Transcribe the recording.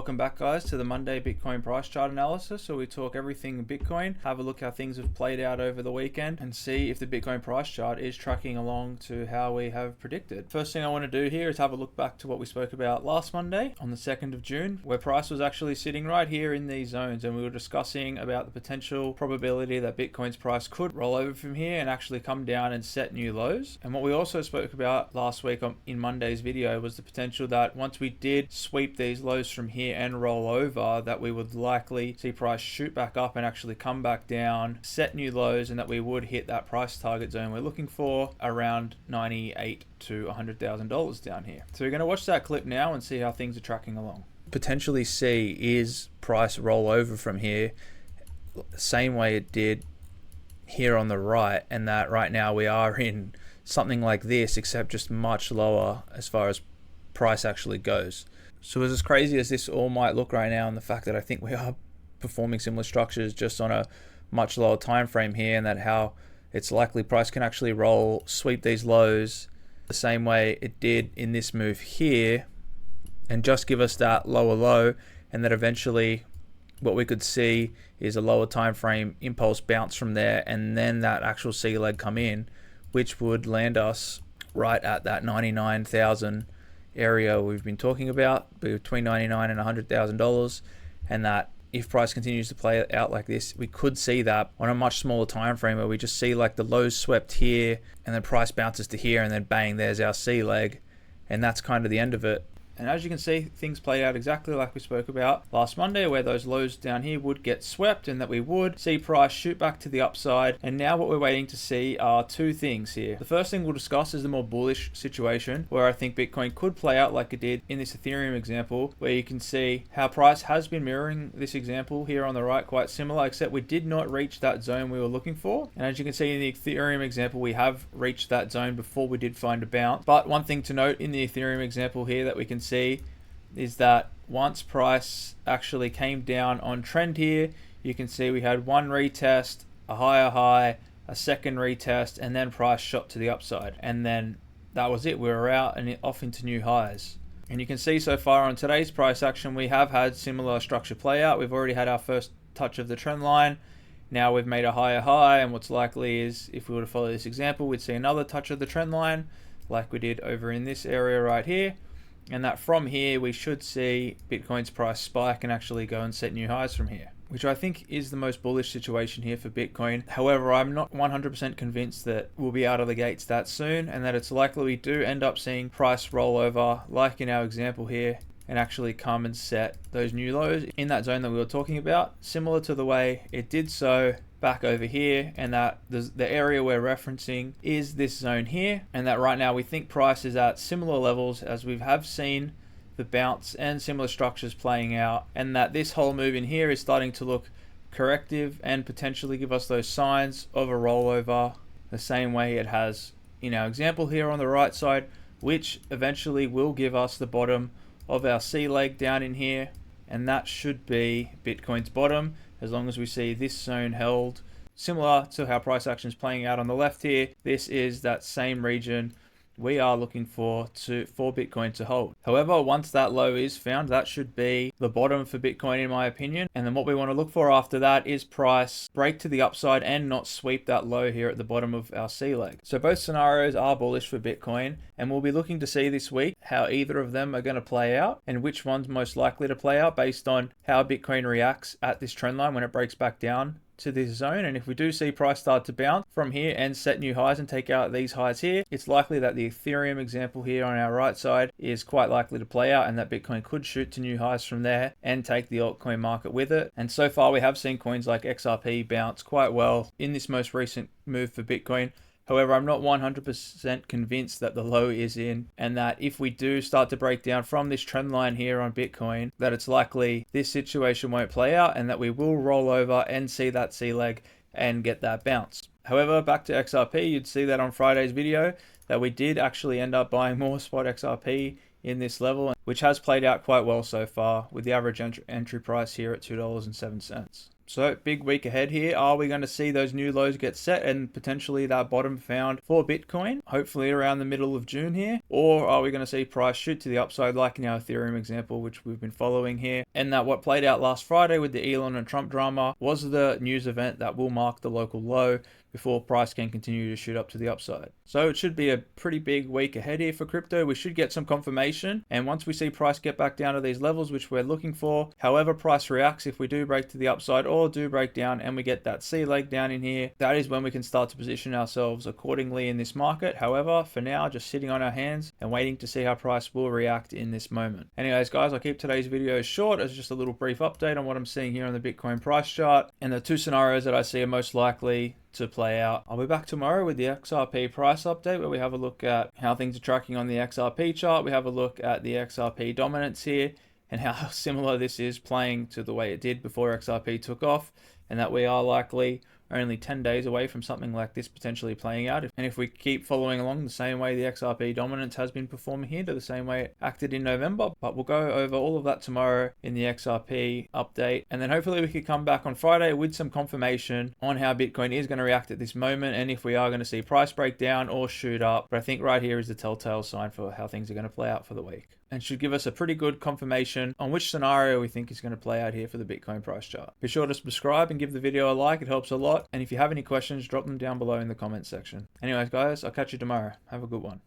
Welcome back, guys, to the Monday Bitcoin price chart analysis. So we talk everything Bitcoin, have a look how things have played out over the weekend, and see if the Bitcoin price chart is tracking along to how we have predicted. First thing I want to do here is have a look back to what we spoke about last Monday on the 2nd of June, where price was actually sitting right here in these zones, and we were discussing about the potential probability that Bitcoin's price could roll over from here and actually come down and set new lows. And what we also spoke about last week in Monday's video was the potential that once we did sweep these lows from here and roll over, that we would likely see price shoot back up and actually come back down, set new lows, and that we would hit that price target zone we're looking for around $98,000 to $100,000 down here. So we're going to watch that clip now and see how things are tracking along. Potentially see is price roll over from here same way it did here on the right, and that right now we are in something like this, except just much lower as far as price actually goes. So as crazy as this all might look right now, and the fact that I think we are performing similar structures just on a much lower time frame here, and that how it's likely price can actually sweep these lows the same way it did in this move here and just give us that lower low, and that eventually what we could see is a lower time frame impulse bounce from there, and then that actual C leg come in, which would land us right at that 99,000 area we've been talking about, between $99,000 and $100,000, and that if price continues to play out like this, we could see that on a much smaller time frame, where we just see like the lows swept here and then price bounces to here, and then bang, there's our C leg, and that's kind of the end of it. And as you can see, things play out exactly like we spoke about last Monday, where those lows down here would get swept and that we would see price shoot back to the upside. And now what we're waiting to see are two things here. The first thing we'll discuss is the more bullish situation, where I think Bitcoin could play out like it did in this Ethereum example, where you can see how price has been mirroring this example here on the right, quite similar, except we did not reach that zone we were looking for. And as you can see in the Ethereum example, we have reached that zone before we did find a bounce. But one thing to note in the Ethereum example here that we can see is that once price actually came down on trend here, you can see we had one retest, a higher high, a second retest, and then price shot to the upside, and then that was it. We were out and off into new highs. And you can see so far on today's price action, we have had similar structure play out. We've already had our first touch of the trend line. Now we've made a higher high, and what's likely is, if we were to follow this example, we'd see another touch of the trend line like we did over in this area right here. And that from here, we should see Bitcoin's price spike and actually go and set new highs from here, which I think is the most bullish situation here for Bitcoin. However, I'm not 100% convinced that we'll be out of the gates that soon, and that it's likely we do end up seeing price roll over, like in our example here, and actually come and set those new lows in that zone that we were talking about, similar to the way it did so back over here, and that the area we're referencing is this zone here, and that right now we think price is at similar levels as we have seen the bounce and similar structures playing out, and that this whole move in here is starting to look corrective and potentially give us those signs of a rollover the same way it has in our example here on the right side, which eventually will give us the bottom of our C leg down in here, and that should be Bitcoin's bottom, as long as we see this zone held. Similar to how price action is playing out on the left here, this is that same region we are looking for Bitcoin to hold. However, once that low is found, that should be the bottom for Bitcoin in my opinion. And then what we want to look for after that is price break to the upside and not sweep that low here at the bottom of our C leg. So both scenarios are bullish for Bitcoin, and we'll be looking to see this week how either of them are going to play out and which one's most likely to play out based on how Bitcoin reacts at this trend line when it breaks back down to this zone. And if we do see price start to bounce from here and set new highs and take out these highs here, it's likely that the Ethereum example here on our right side is quite likely to play out, and that Bitcoin could shoot to new highs from there and take the altcoin market with it. And so far we have seen coins like XRP bounce quite well in this most recent move for Bitcoin. However, I'm not 100% convinced that the low is in, and that if we do start to break down from this trend line here on Bitcoin, that it's likely this situation won't play out and that we will roll over and see that C leg and get that bounce. However, back to XRP, you'd see that on Friday's video that we did actually end up buying more spot XRP in this level, which has played out quite well so far, with the average entry price here at $2.07. So big week ahead here. Are we going to see those new lows get set and potentially that bottom found for Bitcoin, hopefully around the middle of June here? Or are we going to see price shoot to the upside like in our Ethereum example, which we've been following here? And that what played out last Friday with the Elon and Trump drama was the news event that will mark the local low before price can continue to shoot up to the upside. So it should be a pretty big week ahead here for crypto. We should get some confirmation, and once we see price get back down to these levels, which we're looking for, however price reacts, if we do break to the upside or do break down and we get that C leg down in here, that is when we can start to position ourselves accordingly in this market. However, for now, just sitting on our hands and waiting to see how price will react in this moment. Anyways, guys, I'll keep today's video short as just a little brief update on what I'm seeing here on the Bitcoin price chart and the two scenarios that I see are most likely to play out. I'll be back tomorrow with the XRP price update, where we have a look at how things are tracking on the XRP chart. We have a look at the XRP dominance here and how similar this is playing to the way it did before XRP took off, and that we are likely only 10 days away from something like this potentially playing out. And if we keep following along the same way the XRP dominance has been performing here, to the same way it acted in November. But we'll go over all of that tomorrow in the XRP update. And then hopefully we could come back on Friday with some confirmation on how Bitcoin is going to react at this moment and if we are going to see price break down or shoot up. But I think right here is the telltale sign for how things are going to play out for the week, and should give us a pretty good confirmation on which scenario we think is going to play out here for the Bitcoin price chart. Be sure to subscribe and give the video a like, it helps a lot. And if you have any questions, drop them down below in the comments section. Anyways, guys, I'll catch you tomorrow. Have a good one.